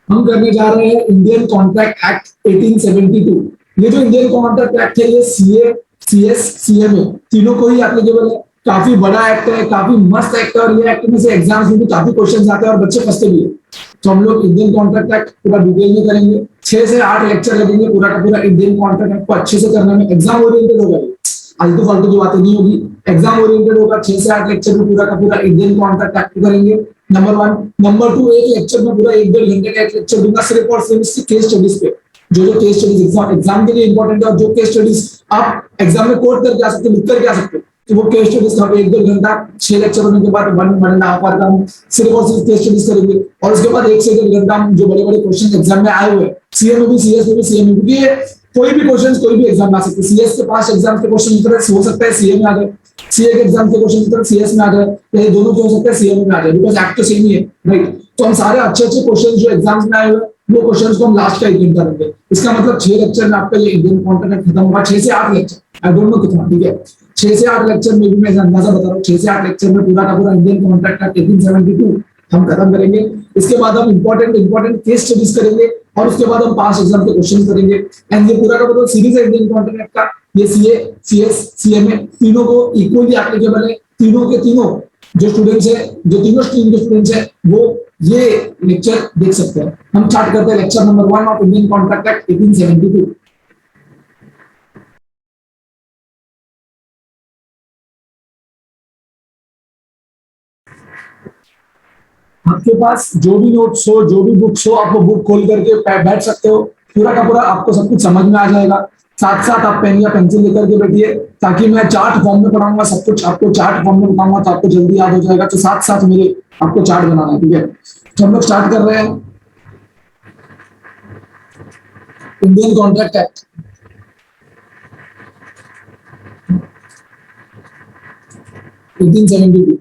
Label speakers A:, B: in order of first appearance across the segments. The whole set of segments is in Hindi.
A: हम करने जा रहे हैं इंडियन कॉन्ट्रैक्ट एक्ट 1872। ये जो इंडियन कॉन्ट्रैक्ट एक्ट है ये सीए, सीएस, सीएमए तीनों को ही एप्लीकेबल है। काफी बड़ा एक्ट है, काफी मस्त एक्ट है, और ये एक्ट में से एग्जाम्स में भी काफी क्वेश्चंस आते हैं और बच्चे फंसते भी है। तो हम लोग इंडियन कॉन्ट्रैक्ट एक्ट पूरा डिटेल में करेंगे। 6 से 8 लेक्चर लगेंगे पूरा का पूरा इंडियन कॉन्ट्रैक्ट एक्ट को अच्छे से करने में। एग्जाम ओरिएंटेड होगा, आलतू फालतू की बातें नहीं होगी, एग्जाम ओरिएंटेड होगा। 6 से 8 लेक्चर में पूरा का पूरा इंडियन कॉन्ट्रैक्ट एक्ट करेंगे, नंबर 1। नंबर 2, एक लेक्चर में पूरा 1-1.5 घंटे का एक लेक्चर दूंगा सिर्फ और सिर्फ इसकी केस स्टडीज पे। जो केस स्टडीज एग्जाम के लिए इंपॉर्टेंट है, और जो केस स्टडीज आप एग्जाम में कोट करके आ सकते हो, लिख करके आ सकते हो, तो वो केस स्टडीज हम 1-1.5 घंटा 6 लेक्चर होने के बाद 1-1.5 आवर का हम सिर्फ और सिर्फ केस स्टडीज करेंगे। और उसके बाद 1 से 1.5 घंटा हम जो बड़े बड़े क्वेश्चन एग्जाम में आए हुए हैं, सीए में भी, सीएस में भी, सीएम में भी, कोई भी क्वेश्चन कोई भी एग्जाम में आ सकते हैं। सीएस के 5 एग्जाम के क्वेश्चन उत्तर हो सकता है सीए में आ जाए, सीए के एग्जाम के क्वेश्चन उत्तर सीएस में आ जाए, या ये दोनों जो हो सकते हैं सीएम में आ जाए, बिकॉज एक्ट तो सेम ही है, राइट। तो हम सारे अच्छे अच्छे क्वेश्चन जो एग्जाम्स में आए हुए वो क्वेश्चंस को हम लास्ट का 1 घंटा रखेंगे। इसका मतलब 6 लेक्चर में आपका ये इंडियन कॉन्ट्रैक्ट खत्म होगा। 6 से 8 लेक्चर, आई डोंट नो कितना, ठीक है। 6 से 8 लेक्चर में भी मैं अंदाजा बता रहा हूँ, 6 से 8 लेक्चर में पूरा का पूरा इंडियन कॉन्ट्रैक्ट एक्ट 1872 हम खत्म करेंगे। इसके बाद हम इंपॉर्टेंट केस स्टडीज करेंगे, और उसके बाद हम 5 एग्जाम के क्वेश्चन करेंगे। एंड ये पूरा का पूरा सीरीज है इंडियन कॉन्ट्रैक्ट एक्ट का। ये सीए, सीएस, सीएमए तीनों को इक्वली एप्लीकेबल है। तीनों के तीनों जो स्टूडेंट्स है, जो तीनों स्ट्रीम के स्टूडेंट्स है, वो ये लेक्चर देख सकते हैं। हम स्टार्ट करते हैं lecture number 1 of Indian contract act 1872। आपके पास जो भी नोट्स हो, जो भी बुक्स हो, आप वो बुक खोल करके बैठ सकते हो। पूरा का पूरा आपको सब कुछ समझ में आ जाएगा। साथ साथ आप पेन या पेंसिल लेकर के बैठिए, ताकि मैं चार्ट फॉर्म में पढ़ाऊंगा सब कुछ, आपको चार्ट फॉर्म में बताऊंगा तो आपको जल्दी याद हो जाएगा। तो साथ साथ मेरे आपको चार्ट बनाना है, ठीक है। तो हम लोग स्टार्ट कर रहे हैं Indian contract act 1872।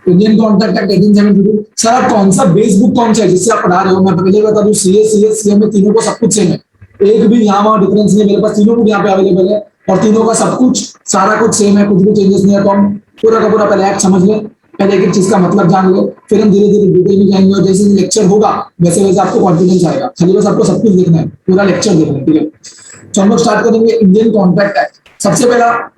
A: Indian contract act 1872। Sir आप कौन सा बेस बुक कौन सा है जिससे आप पढ़ा रहे हो? मैं पहले बता दूं, सीए, सीएस, सीएम में तीनों को सब कुछ सेम है, एक भी यहाँ वहां डिफरेंस नहीं है। मेरे पास तीनों बुक यहाँ पे अवेलेबल है, और तीनों का सब कुछ सारा कुछ सेम है, कुछ भी चेंजेस नहीं है। तो हम पूरा का पूरा पहले एक्ट समझ लें, पहले एक एक चीज का मतलब जान लो, फिर हम धीरे धीरे डिटेल में जाएंगे। और जैसे लेक्चर होगा वैसे वैसे आपको कॉन्फिडेंस आएगा। खाली बस आपको सब कुछ देखना है, पूरा लेक्चर देखना है, ठीक है। तो हम लोग स्टार्ट करेंगे इंडियन कॉन्ट्रैक्ट एक्ट। सबसे पहला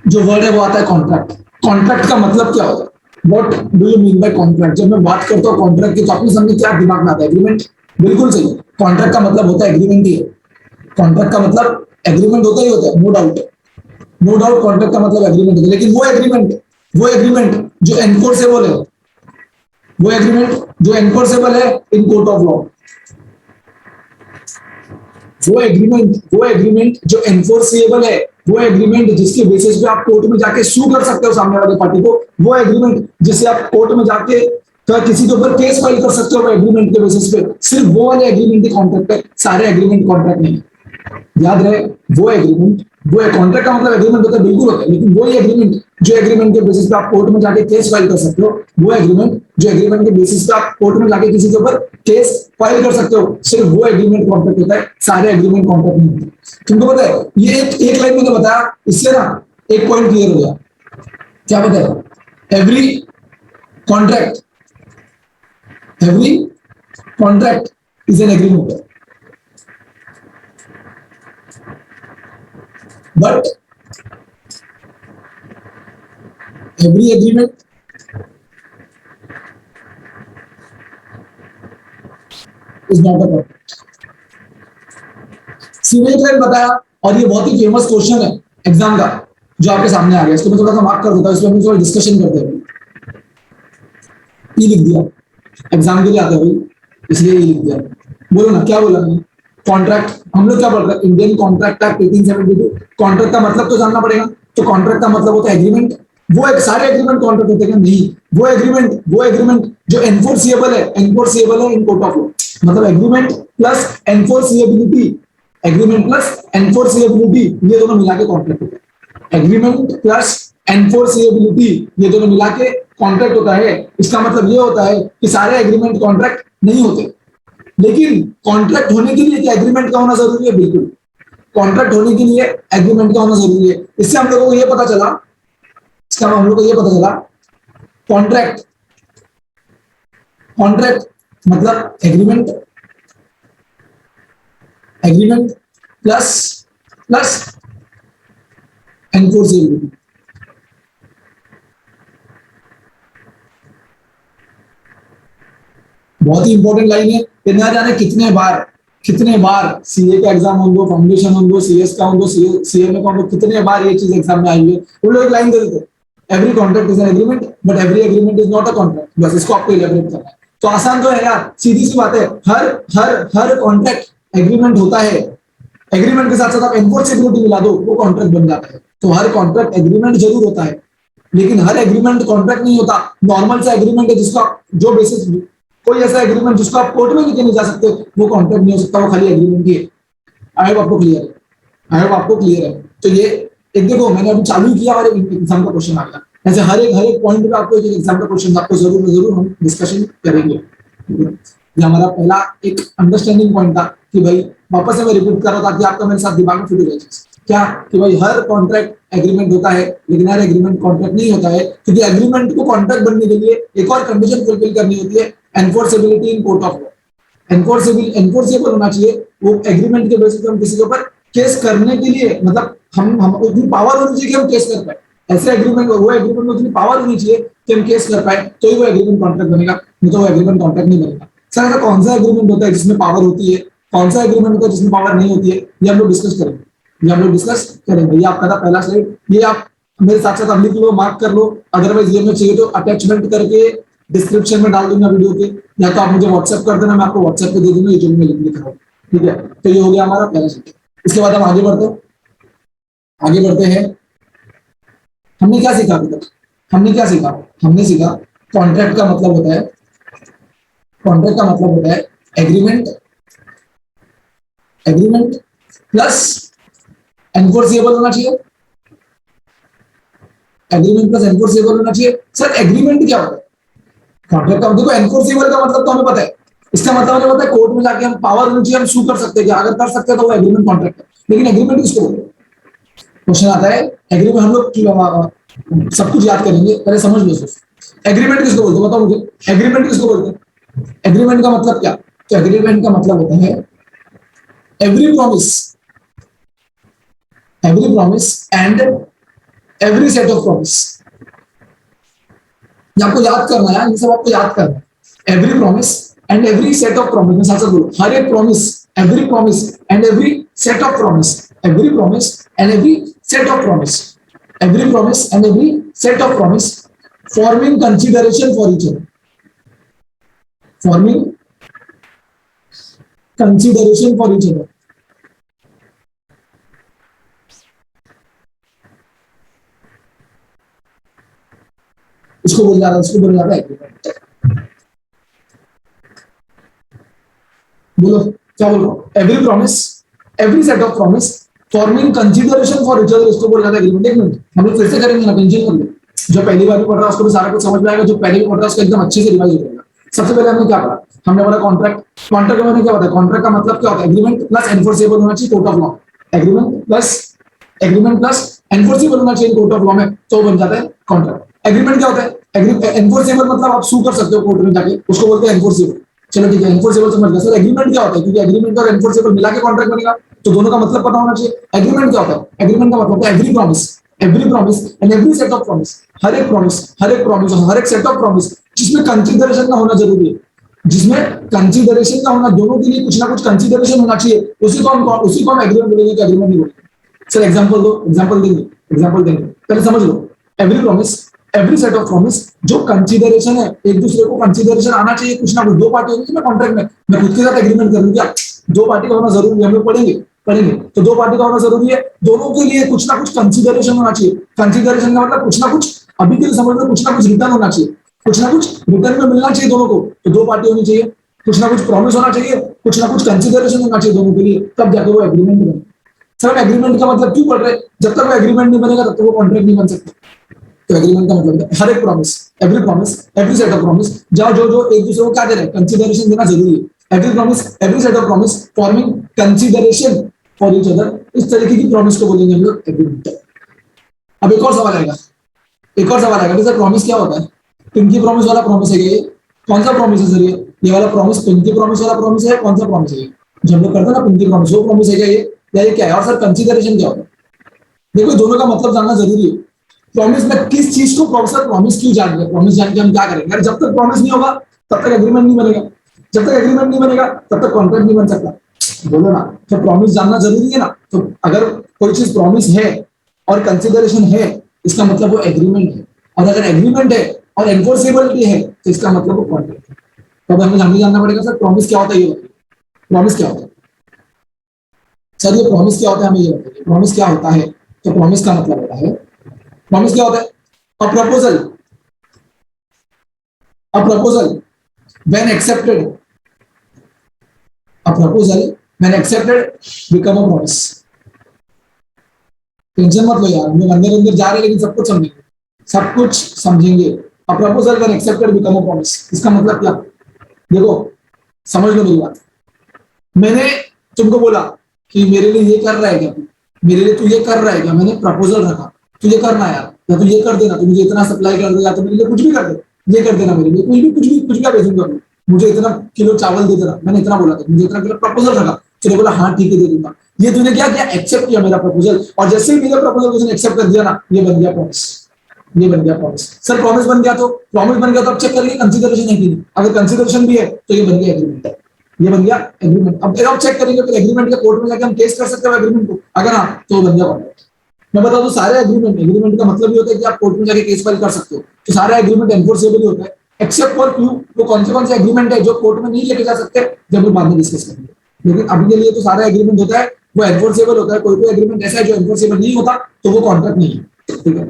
A: जो वर्ड है वो आता है कॉन्ट्रैक्ट। कॉन्ट्रैक्ट का मतलब क्या होता है? What do you mean by contract? जब मैं बात करता हूँ कॉन्ट्रैक्ट की, तो अपने सामने क्या दिमाग में आता है? एग्रीमेंट। बिल्कुल सही, कॉन्ट्रैक्ट का मतलब होता है एग्रीमेंट ही है। कॉन्ट्रैक्ट का मतलब एग्रीमेंट होता ही होता है, no doubt, no doubt. Contract का मतलब एग्रीमेंट है, लेकिन वो एग्रीमेंट जो एनफोर्सेबल है, वो एग्रीमेंट जो एनफोर्सेबल है इन कोर्ट ऑफ लॉ, वो एग्रीमेंट जो एनफोर्सेबल है, वो एग्रीमेंट जिसके बेसिस पे आप कोर्ट में जाके सू कर सकते हो सामने वाले पार्टी को, वो एग्रीमेंट जिससे आप कोर्ट में जाके तो किसी के ऊपर केस फाइल कर सकते हो एग्रीमेंट के बेसिस पे, सिर्फ वो वाले एग्रीमेंट ही कॉन्ट्रैक्ट है, सारे एग्रीमेंट कॉन्ट्रैक्ट नहीं। याद रहे, वो एग्रीमेंट, वो कॉन्ट्रैक्ट का मतलब एग्रीमेंट होता है, बिल्कुल होता है, लेकिन वो एग्रीमेंट जो एग्रीमेंट के बेसिस पे आप कोर्ट में जाके केस फाइल कर सकते हो, वो एग्रीमेंट जो एग्रीमेंट के बेसिस पे आप कोर्ट में जाके किसी के ऊपर केस फाइल कर सकते हो, सिर्फ वो एग्रीमेंट कॉन्ट्रैक्ट होता है, सारे एग्रीमेंट कॉन्ट्रैक्ट नहीं होते। तुमको पता है, ये एक लाइन मैंने बताया, इससे ना एक पॉइंट क्लियर हो गया। क्या बताया? Every contract, every contract is an agreement, but every agreement is not a contract। सीधे लाइन बताया, और ये बहुत ही फेमस क्वेश्चन है एग्जाम का जो आपके सामने आ गया। इसको मैं थोड़ा सा मार्क कर देता हूँ, इसमें हम थोड़ा डिस्कशन करते हैं। ई लिख दिया, एग्जाम के लिए आता है भाई, इसलिए ई लिख दिया। बोलो ना, क्या बोला मैंने? कॉन्ट्रैक्ट। हम लोग क्या पढ़ रहे हैं? Indian contract act 1872। कॉन्ट्रैक्ट का मतलब तो जानना पड़ेगा। तो कॉन्ट्रैक्ट का मतलब होता है एग्रीमेंट। वो एक सारे एग्रीमेंट कॉन्ट्रैक्ट होते हैं नहीं, वो एग्रीमेंट जो एनफोर्सिएबल है इन कोर्ट ऑफ लॉ। मतलब एग्रीमेंट प्लस एनफोर्सिएबिलिटी, एग्रीमेंट प्लस एनफोर्सिएबिलिटी, ये दोनों मिला के कॉन्ट्रैक्ट होता है। एग्रीमेंट प्लस एनफोर्सिएबिलिटी, ये दोनों मिला के कॉन्ट्रैक्ट होता है। इसका मतलब ये होता है कि सारे एग्रीमेंट कॉन्ट्रैक्ट नहीं होते, लेकिन कॉन्ट्रैक्ट होने के लिए क्या एग्रीमेंट का होना जरूरी है? बिल्कुल, कॉन्ट्रैक्ट होने के लिए एग्रीमेंट का होना जरूरी है। इससे हम लोगों को ये पता चला, इसका हम लोगों को ये पता चला कॉन्ट्रैक्ट कॉन्ट्रैक्ट मतलब agreement, agreement plus plus enforceability. बहुत ही इंपॉर्टेंट लाइन है, ये ना जाने कितने बार सीए का एग्जाम हो, फाउंडेशन हो, सीएस का हो, सीएमए का हो, कितने बार ये चीज एग्जाम में आई है। वो लोग एक लाइन दे देते, every contract is an agreement but every agreement is not a contract. बस इसको आपको इलेबोरेट करना है। तो आसान तो है यार, सीधी सी बात है। हर हर हर कॉन्ट्रैक्ट एग्रीमेंट होता है, एग्रीमेंट के साथ साथ आप एनफोर्सेबिलिटी मिला दो, वो कॉन्ट्रैक्ट बन जाता है। तो हर कॉन्ट्रैक्ट एग्रीमेंट जरूर होता है, लेकिन हर एग्रीमेंट कॉन्ट्रैक्ट नहीं होता। नॉर्मल सा एग्रीमेंट है जिसका जो बेसिस, कोई ऐसा एग्रीमेंट जिसको आप कोर्ट में लेके नहीं जा सकते, वो कॉन्ट्रैक्ट नहीं हो सकता, वो खाली एग्रीमेंट ही है। आई होप आपको क्लियर है, आई होप आपको क्लियर है। तो ये एक देखो, मैंने अभी चालू किया और एक एग्जाम का क्वेश्चन आ गया। ऐसे हर एक पॉइंट पे आपको एक एग्जाम का क्वेश्चन आपको जरूर जरूर हम डिस्कशन करेंगे। ये हमारा पहला एक अंडरस्टैंडिंग पॉइंट था कि भाई, वापस से मैं रिपीट कर रहा था कि आपका मेरे साथ दिमाग में फिट हो जाए क्या, कि भाई हर कॉन्ट्रैक्ट एग्रीमेंट होता है, लेकिन हर एग्रीमेंट कॉन्ट्रैक्ट नहीं होता है, क्योंकि एग्रीमेंट को कॉन्ट्रैक्ट बनने के लिए एक और कंडीशन फुलफिल करनी होती है, enforceability in court of law. Enforceable होना चाहिए वो एग्रीमेंट के बेसिस पे हम किसी के ऊपर केस करने के लिए, मतलब हम उतनी पावर होनी चाहिए कि हम केस कर पाए। ऐसे एग्रीमेंट, वो एग्रीमेंट में उतनी पावर होनी चाहिए कि हम केस कर पाए, तो ही वो एग्रीमेंट कॉन्ट्रैक्ट बनेगा, नहीं तो वो एग्रीमेंट कॉन्ट्रैक्ट नहीं बनेगा। सर ऐसा कौन सा एग्रीमेंट होता है जिसमें पावर होती है, कौन सा एग्रीमेंट होता है जिसमें पावर नहीं होती है, ये हम लोग डिस्कस करेंगे। ये हम लोग डिस्कस करेंगे। ये आपका था पहला स्लाइड, ये आप मेरे साथ साथ लिख लो, मार्क कर लो। अदरवाइज ये मैं चाहिए तो अटैचमेंट करके डिस्क्रिप्शन में डाल दूंगा वीडियो के, या तो आप मुझे व्हाट्सएप कर देना, मैं आपको व्हाट्सएप पे दे दूंगा, ये जो मैं लिख रहा हूँ। ठीक है, तो ये हो गया हमारा पहला स्लाइड। इसके बाद हम आगे बढ़ते हैं। हमने क्या सीखा अभी तक? हमने सीखा कॉन्ट्रैक्ट का मतलब होता है, कॉन्ट्रैक्ट का मतलब होता है एग्रीमेंट, एग्रीमेंट प्लस एनफोर्सेबल होना चाहिए, एग्रीमेंट प्लस एनफोर्सेबल होना चाहिए। सर एग्रीमेंट क्या होता है? कॉन्ट्रैक्ट का देखो, एनफोर्सेबल का मतलब तो हमें पता है, इसका मतलब हमें पता है कोर्ट में जाके हम पावर होनी चाहिए, हम सू कर सकते हैं, अगर कर सकते हैं तो वो एग्रीमेंट कॉन्ट्रैक्ट है। लेकिन एग्रीमेंट किसको बोलते हैं? क्वेश्चन आता है एग्रीमेंट, हम लोग सब कुछ याद करेंगे, पहले समझ लो। एग्रीमेंट किसको बोलते हैं, बताओ मुझे, एग्रीमेंट किसको बोलते हैं? एग्रीमेंट का मतलब क्या? तो एग्रीमेंट का मतलब होता है every promise, every promise and every set of promise. ये आपको याद करना है, ये सब आपको याद करना है। Every promise and every set of promise, मैं साथ साथ बोलो, हर एक promise, every promise and every set of promise, every promise and every set of promise, every promise and every set of promise forming consideration for each other, forming consideration for each other. इसको बोल जाता है, इसको बोल जाता है एग्रीमेंट। बोलो क्या बोलो? Every promise, every set of promise forming consideration for each other, इसको बोल जाता है एग्रीमेंट। एक मिनट, हम लोग फिर से करेंगे ना, टेंशन कर लो। जो पहली बार भी पढ़ रहा है उसको भी सारा कुछ समझ में आएगा, जो पहले भी पढ़ रहा है उसको एकदम अच्छे से रिवाइज हो जाएगा। सबसे पहले हमने क्या पढ़ा? हमने बोला कॉन्ट्रैक्ट। कॉन्ट्रैक्ट में क्या होता है? कॉन्ट्रैक्ट का मतलब क्या होता है? एग्रीमेंट प्लस एनफोर्सेबल होना चाहिए court of law, agreement plus enforceable होना चाहिए कोर्ट ऑफ लॉ में, तो बन जाता है कॉन्ट्रैक्ट। एग्रीमेंट क्या होता है? एनफोर्सेबल मतलब आप सू कर सकते हो कोर्ट में जाके, उसको बोलते हैं एनफोर्सेबल। चलो ठीक है, एनफोर्सेबल समझ गया। सर एग्रीमेंट क्या होता है? क्योंकि एग्रीमेंट और एनफोर्सेबल मिला के कॉन्ट्रैक्ट बनेगा, तो दोनों का मतलब पता होना चाहिए। एग्रीमेंट क्या होता है? एग्रीमेंट का मतलब होता है every promise, every promise and every set of promise, हर एक प्रॉमिस, हर एक प्रॉमिस, हर एक सेट ऑफ प्रॉमिस जिसमें कंसिडरेशन का होना जरूरी है, जिसमें कंसिडरेशन का होना, दोनों के लिए कुछ ना कुछ कंसिडरेशन होना चाहिए, उसी को हम एग्रीमेंट बोलेंगे, एग्रीमेंट नहीं बोलेंगे। सर एग्जांपल दो, एग्जांपल देंगे, पहले समझ लो। Every promise, every set of promise, जो कंसिडरेशन है, एक दूसरे को कंसिडरेशन आना चाहिए, कुछ ना कुछ। दो पार्टी होगी ना कॉन्ट्रैक्ट में, मैं खुद के साथ एग्रीमेंट कर लूं क्या? दो पार्टी का होना जरूरी है, हम लोग पढ़ेंगे। तो दो पार्टी का होना जरूरी है, दोनों के लिए कुछ ना कुछ कंसिडरेशन होना चाहिए। कंसिडरेशन का मतलब कुछ ना कुछ, अभी के लिए समझ लो, कुछ ना कुछ रिटर्न होना चाहिए, कुछ ना कुछ रिटर्न में मिलना चाहिए दोनों को। तो दो पार्टी होनी चाहिए, कुछ ना कुछ प्रॉमिस होना चाहिए, कुछ ना कुछ कंसिडरेशन होना चाहिए दोनों के लिए, तब जाके वो एग्रीमेंट बने। सर एग्रीमेंट का मतलब क्यों पढ़ रहे? जब तक वो एग्रीमेंट नहीं बनेगा तब तक वो कॉन्ट्रैक्ट नहीं बन सकता। तो एग्रीमेंट का मतलब हर एक promise, every set of promise, जो जो जो एक दूसरे को क्या दे रहे हैं? कंसिडरेशन देना जरूरी है। Every promise, every set of promise forming consideration for each other, इस तरीके की प्रॉमिस को बोलेंगे हम लोग एग्रीमेंट। अब एक और सवाल आएगा, सर प्रॉमिस क्या होता है? किनकी प्रॉमिस वाला प्रॉमिस है ये? कौन सा प्रॉमिस है सर ये वाला प्रॉमिस पिंकी प्रॉमिस वाला प्रॉमिस है, कौन सा प्रॉमिस है ये जब लोग करते हैं ना पिंकी प्रॉमिस, वो प्रॉमिस है क्या ये, या ये क्या है? और सर कंसिडरेशन क्या होता है? देखो दोनों का मतलब जानना जरूरी है। प्रॉमिस में किस चीज को प्रॉमिस क्यों जान रहे, प्रॉमिस जान के हम क्या करेंगे? जब तक प्रॉमिस नहीं होगा तब तक एग्रीमेंट नहीं बनेगा, जब तक एग्रीमेंट नहीं बनेगा तब तक कॉन्ट्रैक्ट नहीं बन सकता। बोलो ना, तो प्रॉमिस जानना जरूरी है ना। तो अगर कोई चीज प्रॉमिस है और कंसिडरेशन है, इसका मतलब वो एग्रीमेंट है, और अगर एग्रीमेंट है और एनफोर्सेबिलिटी है तो इसका मतलब वो कॉन्ट्रैक्ट है। तो अब हमें जानना पड़ेगा सर प्रॉमिस क्या होता है, ये बताइए प्रॉमिस क्या होता है सर, ये प्रॉमिस क्या होता है हमें ये बताइए, प्रॉमिस क्या होता है? तो प्रॉमिस का मतलब होता है, प्रॉमिस क्या होता है? A proposal, a proposal when accepted, a proposal when accepted become a promise. Tension मत लो यार, हम लोग अंदर अंदर जा रहे हैं लेकिन सब कुछ समझेंगे, सब कुछ समझेंगे। A proposal when accepted become a promise, इसका मतलब क्या? देखो समझ लो मेरी बात। मैंने तुमको बोला कि मेरे लिए ये कर रहा है क्या तू, मेरे लिए तू ये कर रहा है क्या, मैंने प्रपोजल रखा, तुझे करना है यार, या तो ये कर देना, तू मुझे इतना सप्लाई कर दे, या तो मेरे लिए कुछ भी कर दे, ये कर देना मेरे लिए, कुछ भी क्या भेजूंगा मैं, मुझे इतना किलो चावल दे देना, मैंने इतना बोला था, मुझे इतना किलो प्रपोजल रखा, तूने बोला हाँ ठीक है दे दूंगा। ये तूने क्या किया, एक्सेप्ट किया मेरा प्रपोजल, और जैसे ही मेरे प्रपोजल को एक्सेप्ट कर दिया ना, ये बन गया प्रॉमिस, ये बन गया प्रॉमिस। सर प्रॉमिस बन गया तो, प्रॉमिस बन गया तो अब चेक करिए कंसिडरेशन है कि नहीं, अगर कंसिडरेशन भी है तो ये बन गया एग्रीमेंट, ये बन गया एग्रीमेंट। अब आप चेक करेंगे फिर एग्रीमेंट के कोर्ट में जाके हम केस कर सकते हैं एग्रीमेंट को, अगर हाँ तो बन गया कॉन्ट्रैक्ट। मैं बता दूं सारे एग्रीमेंट, एग्रीमेंट का मतलब ये होता है कि आप कोर्ट में जाके केस फाइल कर सकते हो, तो सारा एग्रीमेंट एनफोर्सेबल ही होता है, एक्सेप्ट फॉर फ्यू। वो कौन से एग्रीमेंट है जो कोर्ट में नहीं लेके जा सकते, जब हम बाद में डिस्कस करेंगे, लेकिन अभी के लिए तो सारा एग्रीमेंट होता है वो एनफोर्सेबल होता है। कोई कोई एग्रीमेंट ऐसा है जो एनफोर्सेबल नहीं होता तो वो कॉन्ट्रैक्ट नहीं है, ठीक है।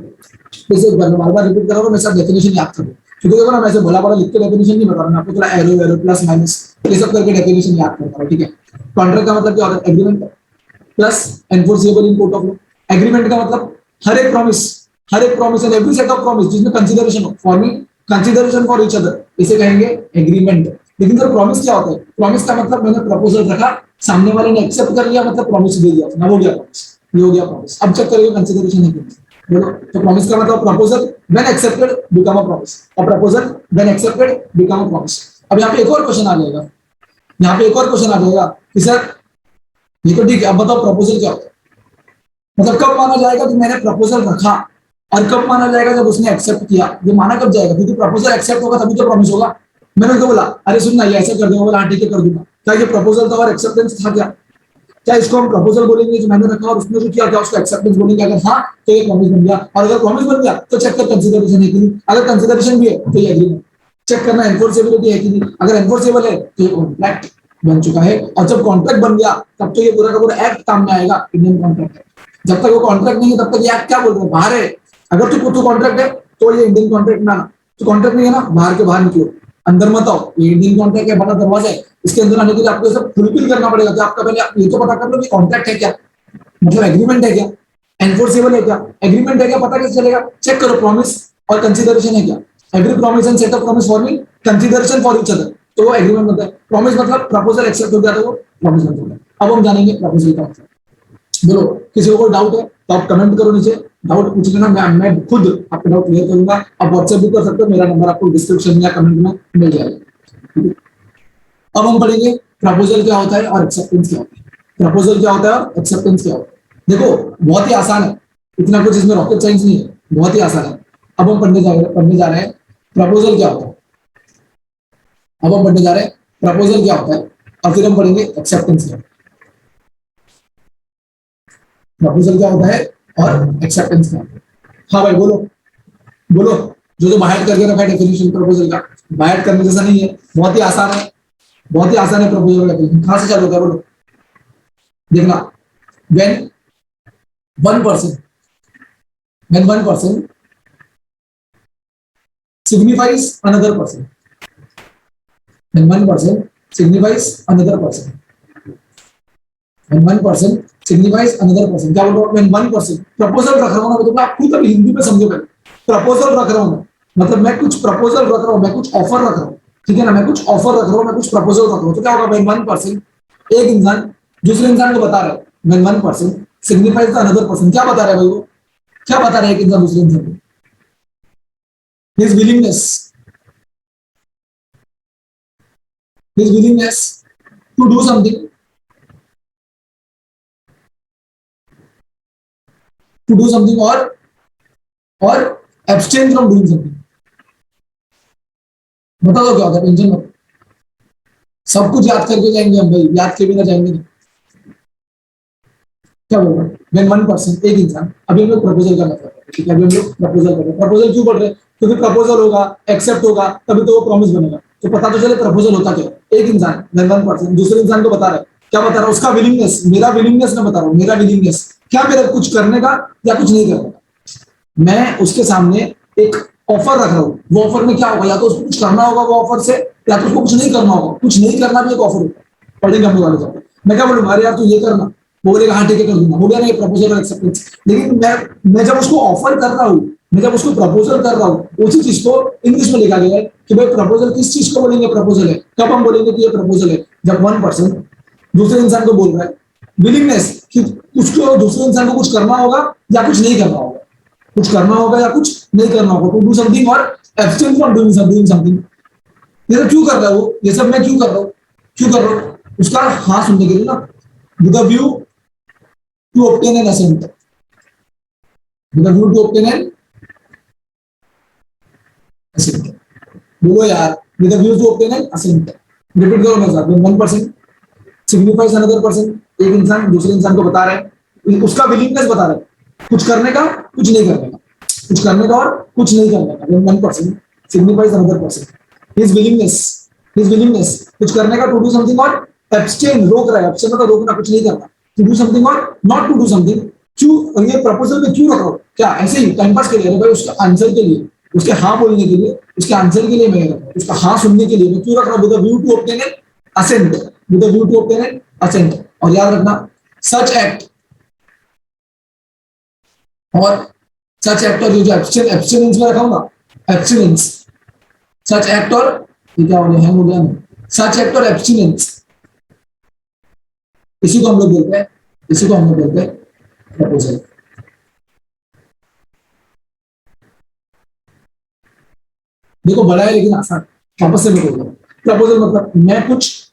A: जैसे एक बार बार रिपीट कर रहा हूँ, मैं सब डेफिनेशन याद करूँ, क्योंकि देखो ना मैं भला बड़ा लिख के डेफिनेशन नहीं बता रहा, मैं आपको थोड़ा एरो एरो प्लस माइनस ये सब करके डेफिनेशन याद करता हूँ, ठीक है। कॉन्ट्रैक्ट का मतलब क्या होता है, agreement plus enforceable in court of law. Agreement का मतलब हर एक promise and every set of promise जिसमें कंसीडरेशन हो, forming consideration for each other, इसे कहेंगे एग्रीमेंट। लेकिन सर प्रॉमिस क्या होता है? प्रॉमिस का मतलब मैंने प्रपोजल रखा, सामने वाले ने एक्सेप्ट कर लिया, मतलब प्रॉमिस दे दिया, ना हो गया प्रॉमिस, ये हो गया प्रॉमिस। अब चेक करिए कंसीडरेशन है कि बोलो। तो प्रॉमिस का मतलब proposal when accepted become a promise, और proposal when accepted become a promise. अब यहाँ पे एक और क्वेश्चन आ जाएगा, यहाँ पे एक और क्वेश्चन आ जाएगा कि सर ये तो ठीक है, अब बताओ प्रपोजल क्या होता है? मतलब कब माना जाएगा कि मैंने प्रपोजल रखा, और कब माना जाएगा जब उसने एक्सेप्ट किया? ये माना कब जाएगा? क्योंकि प्रपोजल एक्सेप्ट होगा तभी तो प्रॉमिस होगा। मैंने उसको बोला अरे सुन ना ये ऐसा कर दूंगा, बोला हाँ ठीक है कर दूंगा, क्या ये प्रपोजल था और एक्सेप्टेंस था क्या? क्या इसको हम प्रपोजल बोलेंगे जो मैंने रखा और उसने जो किया, क्या उसको एक्सेप्टेंस बोलेंगे? अगर हाँ तो ये प्रॉमिस बन गया, और अगर प्रॉमिस बन गया तो चेक कर कंसिडरेशन है कि नहीं, अगर कंसिडरेशन भी है तो ये एग्रीमेंट। चेक करना एनफोर्सेबिलिटी है कि नहीं, अगर एनफोर्सेबल है तो ये कॉन्ट्रैक्ट बन चुका है, और जब कॉन्ट्रैक्ट बन गया तब तो ये पूरा का पूरा एक्ट काम में आएगा, इंडियन कॉन्ट्रैक्ट है। जब तक वो कॉन्ट्रैक्ट नहीं है तब तक ये एक्ट क्या बोल रहे हैं, बाहर है। अगर तू कॉन्ट्रैक्ट है तो ये इंडियन कॉन्ट्रैक्ट में आना, तो कॉन्ट्रैक्ट नहीं है ना, बाहर के बाहर निकलो, अंदर मत आओ, ये इंडियन कॉन्ट्रैक्ट है, बड़ा दरवाजा है, इसके अंदर आने के लिए आपको सब फुलफिल करना पड़ेगा। कि आपका पहले आप ये तो पता कर लो कि कॉन्ट्रैक्ट है क्या, मतलब एग्रीमेंट है क्या, एनफोर्सेबल है क्या, एग्रीमेंट है क्या, पता कैसे चलेगा? चेक करो प्रॉमिस और कंसीडरेशन है क्या, every promise and set of promise forming consideration for each other, तो वो एग्रीमेंट बनता है। प्रॉमिस मतलब प्रपोजल एक्सेप्ट हो गया तो वो प्रॉमिस बन जाता है। अब हम जानेंगे प्रपोजल का मतलब। बोलो किसी को कोई डाउट है तो आप कमेंट करो नीचे, डाउट पूछ लेना, मैं खुद आपका डाउट क्लियर करूंगा। आप व्हाट्सएप भी कर सकते हो, मेरा नंबर आपको डिस्क्रिप्शन या कमेंट में मिल जाएगा। अब हम पढ़ेंगे प्रपोजल क्या होता है और एक्सेप्टेंस क्या होता है। प्रपोजल क्या होता है और एक्सेप्टेंस क्या होता है, देखो बहुत ही आसान है, इतना कुछ इसमें रॉकेट साइंस नहीं है, बहुत ही आसान है। अब हम पढ़ने जा रहे हैं प्रपोजल क्या होता है। अब हम पढ़ने जा रहे हैं प्रपोजल क्या होता है, और फिर हम पढ़ेंगे एक्सेप्टेंस क्या होता है। प्रपोजल क्या होता है और एक्सेप्टेंस क्या होता है। हाँ भाई बोलो बोलो, जो बाहर करके रखा है डेफिनेशन प्रपोजल का, बाहर करने जैसा नहीं है, बहुत ही आसान है, बहुत ही आसान है प्रपोजल का डेफिनेशन। कहां से चालू होता है बोलो, देखना। When one person, when one person signifies another person, when one person signifies another person, when one person signifies another person, क्या बोल रहा हूँ? when one person, प्रपोजल रख रहा हूँ ना, मतलब आप खुद अभी हिंदी में समझो पहले। प्रपोजल रख रहा हूँ मतलब मैं कुछ प्रपोजल रख रहा हूँ, मैं कुछ ऑफर रख रहा हूँ, ठीक है ना, मैं कुछ ऑफर रख रहा हूँ, मैं कुछ प्रपोजल रख रहा हूँ, तो क्या होगा? when one person, एक इंसान दूसरे इंसान को बता रहा है, when one person signifies the another person, क्या बता रहा है भाई? वो क्या बता रहा है एक इंसान दूसरे इंसान को? his willingness, his willingness to do something, और एब्सटेन फ्रॉम डूइंग समथिंग। बता दो क्या होता है, टेंशन मत। सब कुछ याद करके जाएंगे हम भाई, याद के बिना जाएंगे नहीं। क्या बोल रहे हैं, व्हेन वन पर्सन, एक इंसान, अभी हम लोग प्रपोजल का मतलब है, ठीक है, अभी हम लोग प्रपोजल कर रहे हैं। प्रपोजल क्यों पढ़ रहे हैं, क्योंकि प्रपोजल होगा, एक्सेप्ट होगा, तभी तो वो प्रॉमिस बनेगा। तो पता तो चले प्रपोजल होता क्या है। एक इंसान, व्हेन वन पर्सन दूसरे इंसान को बता रहा है, क्या बता रहा है, उसका विलिंगनेस, मेरा विलिंगनेस मैं बता रहा हूँ, मेरा विलिंगनेस क्या, मेरा कुछ करने का या कुछ नहीं करने का। मैं उसके सामने एक ऑफर रख रहा हूँ, वो ऑफर में क्या होगा, या तो उसको कुछ करना होगा वो ऑफर से, या तो उसको कुछ नहीं करना होगा। कुछ नहीं करना भी एक ऑफर होता है, पढ़ेंगे हम लोग आगे जाकर। मैं क्या बोलूंगा, अरे यार तू ये करना, वो बोलेगा हाँ ठीक है कर दूंगा, हो गया ना ये प्रपोजल और एक्सेप्टेंस। लेकिन मैं जब उसको ऑफर कर रहा हूँ, मैं जब उसको प्रपोजल कर रहा हूँ, उसी चीज को इंग्लिश में लिखा गया है कि भाई प्रपोजल किस चीज को बोलेंगे, प्रपोजल है कब हम बोलेंगे कि ये प्रपोजल है, जब वन पर्सन दूसरे इंसान को बोल रहा है, विलिंगनेस कि उसको दूसरे इंसान को कुछ करना होगा या कुछ नहीं करना होगा, कुछ करना होगा या कुछ नहीं करना होगा, टू डू समथिंग और एब्सटेन फ्रॉम डूइंग समथिंग। ये सब क्यों कर रहा है वो, ये सब मैं क्यों कर रहा हूँ, क्यों कर रहा हूँ, उसका हाँ सुनने के लिए ना, with a view to obtain an assent, with a view to obtain an assent. बोलो यार, with a view to obtain an assent. Repeat करो मेरे साथ, one person signifies another person, एक इंसान दूसरे इंसान को बता रहा है, उसका विलिंगनेस बता रहा है, कुछ करने का कुछ नहीं करने का, कुछ करने का और कुछ नहीं करने का। One person signifies another person, his willingness, his willingness कुछ करने का, टू डू समथिंग और एब्सटेन रोक रहा है, एब्सटेन मतलब रोकना, कुछ नहीं करना, टू डू समथिंग और नॉट टू डू समथिंग। क्यों ये प्रपोजल में क्यों रख रहा हूँ, क्या ऐसे ही टाइम पास के लिए, भाई उसका आंसर के लिए, उसके हाँ बोलने के लिए, उसके आंसर के लिए मैं रख रहा हूँ, उसका हाँ सुनने के लिए मैं क्यों रख रहा हूँ, with a view to obtain an assent, with a view to obtain an assent. और याद रखना, सच एक्ट और सच एक्ट और ये जो एब्सटिनेंस में रखा हूं ना, एब्सटिनेंस, सच एक्ट और ये क्या हो गया, हैंग हो गया ना, सच एक्ट और एब्सटिनेंस, इसी को हम लोग बोलते हैं, इसी को हम लोग बोलते हैं प्रपोजल। देखो बड़ा है लेकिन आसान, वापस से मैं बोल रहा हूँ। प्रपोजल मतलब मैं कुछ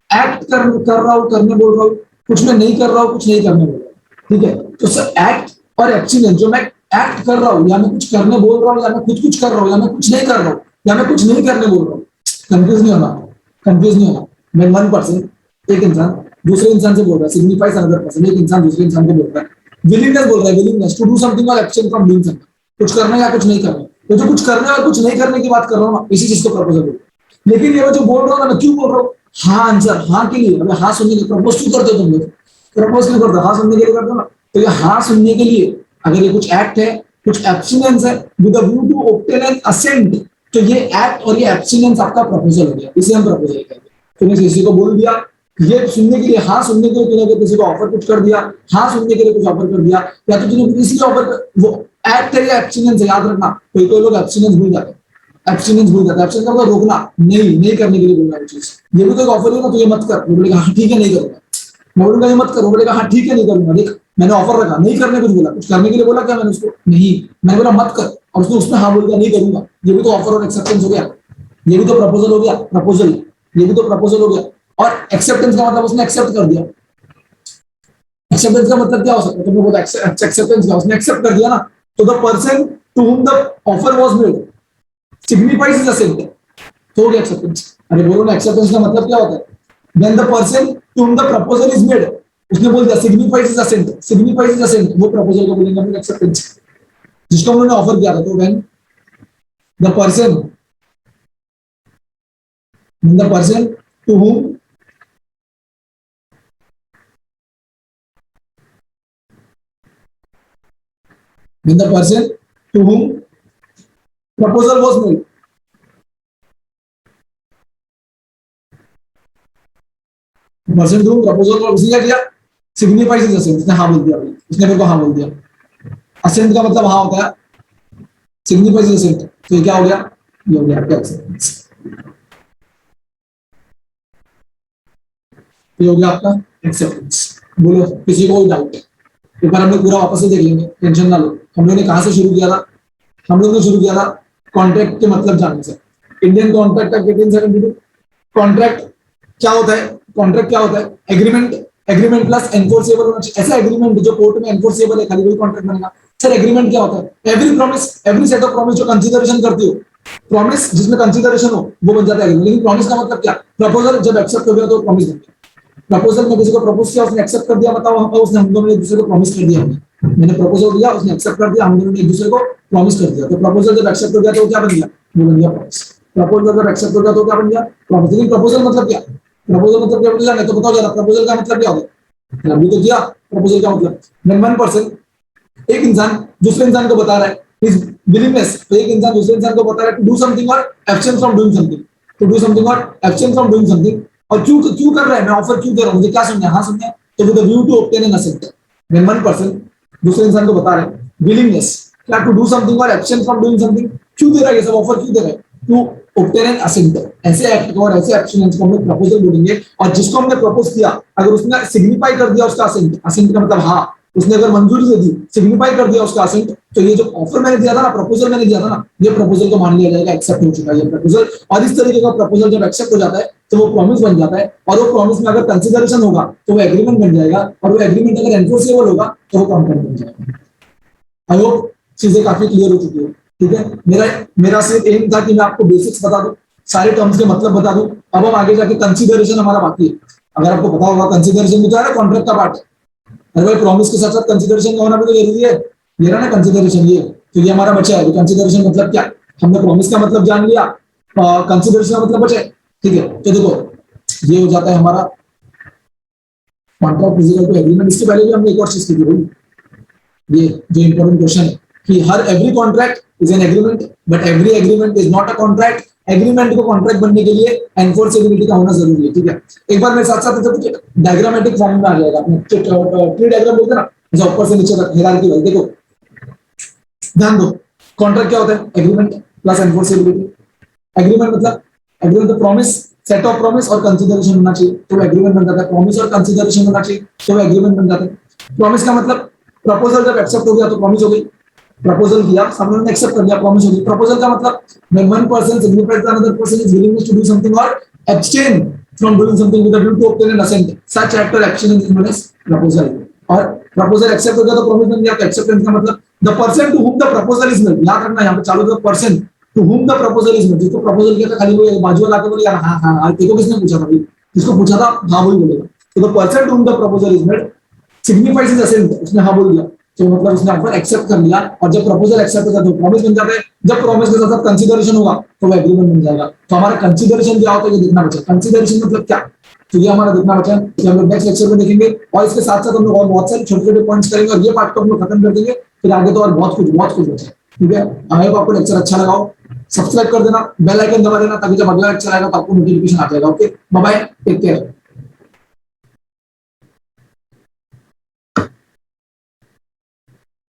A: एक्ट कर रहा हूँ, करने बोल रहा हूँ, कुछ मैं नहीं कर रहा हूँ, कुछ नहीं करने बोल रहा हूँ, ठीक है। तो सर एक्ट और एब्सटिनेंस, जो मैं एक्ट कर रहा हूँ या मैं कुछ करने बोल रहा हूँ, या मैं खुद कुछ कर रहा हूँ, या मैं कुछ नहीं कर रहा हूँ, या मैं कुछ नहीं करने बोल रहा हूँ, कंफ्यूज नहीं होना, कंफ्यूज नहीं होना। मैं वन पर्सन, एक इंसान दूसरे इंसान से बोल रहा है, सिग्निफाइज अनदर पर्सन, एक इंसान दूसरे इंसान को बोल रहा है, विलिंगनेस बोल रहा है, विलिंगनेस टू डू समथिंग और एब्सटेन फ्रॉम डूइंग समथिंग, कुछ करना या कुछ नहीं करना। तो जो कुछ करने और कुछ नहीं करने की बात कर रहा हूँ ना, इसी चीज को प्रपोजल बोलते हैं। लेकिन ये जो बोल रहा हूँ ना, मैं क्यों बोल रहा हूँ, हाँ आंसर, हाँ के लिए, अगर हाँ सुनने के लिए प्रपोज क्यों करते हो तुम लोग, प्रपोज क्यों करते हो, हाँ सुनने के लिए करते हो ना। तो ये हाँ सुनने के लिए, अगर ये कुछ एक्ट है, कुछ एब्सटिनेंस है, with a view to obtain an assent, तो ये एक्ट और ये एब्सटिनेंस आपका प्रपोजल हो गया, इसे हम प्रपोजल कहेंगे। तुमने किसी को बोल दिया, ये सुनने के लिए, हाँ सुनने के लिए तूने किसी को ऑफर कुछ कर दिया, हाँ सुनने के लिए कुछ ऑफर कर दिया, या तो तूने किसी को ऑफर, वो एक्ट है या एब्सटिनेंस है, याद रखना। कोई कोई लोग एब्सटिनेंस भूल जाते हैं, एब्सटिनेंस भूल जाता है, एब्सटिनेंस का मतलब रोकना, नहीं करने के लिए बोलना वो चीज। ये भी कोई ऑफर है ना, तो ये मत कर, वो बोलेगा हाँ ठीक है नहीं करूंगा, मैं बोलूंगा ये मत कर, वो बोलेगा हाँ ठीक है नहीं करूंगा। देख मैंने ऑफर रखा, नहीं करने कुछ बोला, कुछ करने के लिए बोला क्या मैंने उसको, नहीं, मैंने बोला मत कर, और उसने उसमें हाँ बोल दिया नहीं करूंगा, ये भी तो ऑफर और एक्सेप्टेंस हो गया, ये भी तो प्रपोजल हो गया, प्रपोजल, ये भी तो प्रपोजल हो गया। और एक्सेप्टेंस का मतलब उसने एक्सेप्ट कर दिया, एक्सेप्टेंस का मतलब क्या हो सकता है, तुमने बोला एक्सेप्टेंस का, उसने एक्सेप्ट कर दिया ना। तो the person to whom the offer was made signifies his assent, तो हो गया एक्सेप्टेंस। अरे बोलो ना, एक्सेप्टेंस का मतलब क्या होता है, when the person to whom the proposal is made, उसने बोल दिया signifies his assent, signifies his assent, वो प्रपोजल को बोलेंगे हम एक्सेप्टेंस, जिसको उन्होंने ऑफर किया था। तो when the person, when the person to whom when the person to whom proposal was made, person to whom proposal was, उसने क्या किया, signifies his assent, उसने हाँ बोल दिया, उसने मेरे को हाँ बोल दिया। assent का मतलब हाँ होता है, signifies his assent, तो ये क्या हो गया, ये हो गया आपका acceptance, ये हो गया आपका acceptance। बोलो किसी को डाउट, एक बार हम लोग पूरा वापस से देख लेंगे, टेंशन ना लो। हम लोग ने कहाँ से शुरू किया था, हम लोग ने शुरू किया था कॉन्ट्रैक्ट के मतलब जानने से, इंडियन कॉन्ट्रैक्ट एक्ट 1872, कॉन्ट्रैक्ट क्या होता है कॉन्ट्रैक्ट, क्या होता है एग्रीमेंट, एग्रीमेंट प्लस एनफोर्सेबल होना चाहिए। ऐसा एग्रीमेंट जो कोर्ट में एनफोर्सेबल है खाली वही कॉन्ट्रैक्ट बनेगा। सर एग्रीमेंट क्या होता है, every promise, every set of promise जो कंसीडरेशन करती हो, प्रॉमिस जिसमें कंसीडरेशन हो वो बन जाता है एग्रीमेंट। लेकिन प्रॉमिस का मतलब क्या, प्रपोजल जब एक्सेप्ट हो गया तो प्रॉमिस बन गया। प्रपोजल में किसी को प्रपोज किया, उसने एक्सेप्ट कर दिया, बताओ हम उसने, हम दोनों ने एक दूसरे को प्रॉमिस कर दिया, मैंने प्रपोजल दिया, उसने एक्सेप्ट कर दिया, हम दोनों ने एक दूसरे को प्रॉमिस कर दिया। तो प्रपोजल जब एक्सेप्ट हो गया तो क्या बन गया, वो बन गया प्रॉमिस। प्रपोजल जब एक्सेप्ट हो गया तो क्या बन गया, प्रॉमिस। लेकिन प्रपोजल मतलब क्या, प्रपोजल मतलब क्या बोला, तो बताओ जरा प्रपोजल का मतलब क्या होगा, अभी तो किया। प्रपोजल का मतलब when one person, एक इंसान दूसरे इंसान को बता रहा है his willingness, तो एक इंसान दूसरे इंसान को बता रहा है to do something और abstain from doing something, to do something और abstain from doing something। और क्यों क्यों कर रहा है, मैं ऑफर क्यों कर रहा हूँ, मुझे क्या सुनना है, हाँ सुनना है, तो with the view to obtain an assent। when one person दूसरे इंसान को बता रहा है willingness क्या to do something और abstain from doing something, क्यों दे रहा है ये सब ऑफर, क्यों दे रहा है, to obtain an assent। ऐसे एक्ट को और ऐसे एक्शंस को हम लोग प्रपोजल बोलेंगे। और जिसको हमने प्रपोज किया अगर उसने सिग्निफाई कर दिया उसका असेंट, असेंट का मतलब हाँ, उसने अगर मंजूरी दे दी, सिग्निफाई कर दिया उसका असेंट, तो ये जो ऑफर मैंने दिया था ना, प्रपोजल मैंने दिया था ना, ये प्रपोजल को मान लिया जाएगा, एक्सेप्ट हो चुका है ये प्रपोजल। और इस तरीके का प्रपोजल जब एक्सेप्ट हो जाता है तो वो प्रॉमिस बन जाता है। और वो प्रॉमिस में अगर कंसीडरेशन होगा तो वो एग्रीमेंट बन जाएगा। और वो एग्रीमेंट अगर एनफोर्सेबल होगा तो वो कॉन्ट्रैक्ट बन जाएगा। आई होप चीजें काफी क्लियर हो चुकी है। ठीक है, मेरा मेरा सिर्फ एम था कि मैं आपको बेसिक्स बता दूं, सारे टर्म्स के मतलब बता दूं। अब हम आगे जाके कंसीडरेशन हमारा बाकी है। अगर आपको पता होगा कंसीडरेशन भी तो है ना, कॉन्ट्रैक्ट का पार्ट है। अरे भाई प्रॉमिस के साथ साथ कंसीडरेशन का होना भी तो जरूरी है। ये रहा ना कंसीडरेशन, ये तो ये हमारा बचा है। कंसीडरेशन मतलब क्या, हमने प्रॉमिस का मतलब जान लिया, कंसीडरेशन का मतलब बचा है। ठीक है, तो देखो ये हो जाता है हमारा कॉन्ट्रैक्ट फिजिकल टू एग्रीमेंट। इसके पहले भी हमने एक और चीज की थी भाई, ये जो इंपॉर्टेंट क्वेश्चन है कि हर every contract is an agreement but every agreement is not a contract. Agreement को कॉन्ट्रैक्ट बनने के लिए एनफोर्सेबिलिटी का होना जरूरी है। ठीक है, एक बार मेरे साथ साथ डायग्रामेटिक फॉर्म में आ जाएगा, ट्री डायग्राम बोलते हैं ना, जैसे ऊपर से नीचे तक हायरार्की वाली। देखो ध्यान दो, कॉन्ट्रैक्ट क्या होता है, एग्रीमेंट प्लस एनफोर्सेबिलिटी। एग्रीमेंट मतलब एग्रीमेंट तो प्रॉमिस, सेट ऑफ प्रॉमिस और कंसीडरेशन होना चाहिए तो एग्रीमेंट बन जाता है। प्रॉमिस और कंसीडरेशन होना चाहिए तो एग्रीमेंट बन जाता है। प्रॉमिस का मतलब प्रपोजल जब एक्सेप्ट हो गया तो प्रॉमिस हो गई, प्रपोजल किया सामने ने एक्सेप्ट कर लिया, प्रॉमिस हो गई। प्रपोजल का मतलब when one person signifies that another person is willingness to do something or abstain from doing something with a view to obtain an assent, such act or action is known as proposal। और प्रपोजल एक्सेप्ट हो गया तो प्रॉमिस बन गया। तो एक्सेप्टेंस का मतलब the person to whom the proposal is made, याद रखना यहाँ पे चालू, the person to whom the proposal is made, जिसको प्रपोजल किया था खाली वो बाजू वाला आके बोले यार हाँ हाँ हाँ, देखो किसने पूछा था भाई, जिसको पूछा था हाँ वही बोलेगा। तो the person to whom the proposal is made signifies his assent, उसने हाँ बोल दिया तो मतलब उसने ऑफर एक्सेप्ट कर लिया। और जब प्रपोजल एक्सेप्ट होता है तो प्रॉमिस बन जाता है। जब प्रॉमिस के साथ कंसीडरेशन होगा तो वो एग्रीमेंट बन जाएगा। तो हमारा कंसीडरेशन क्या होता है ये देखना बचा। कंसीडरेशन मतलब क्या, तो ये हमारा देखना बचा है कि हम लोग नेक्स्ट लेक्चर में देखेंगे। और इसके साथ साथ हम लोग और बहुत सारे छोटे छोटे पॉइंट्स करेंगे और ये पार्ट को हम लोग खत्म कर देंगे। फिर आगे तो और बहुत कुछ बचा है। ठीक है, आई होप आपको लेक्चर अच्छा लगा हो। सब्सक्राइब कर देना, बेल आइकन दबा देना ताकि जब अगला लेक्चर आएगा तो आपको नोटिफिकेशन आ जाएगा। Okay bye bye, take care.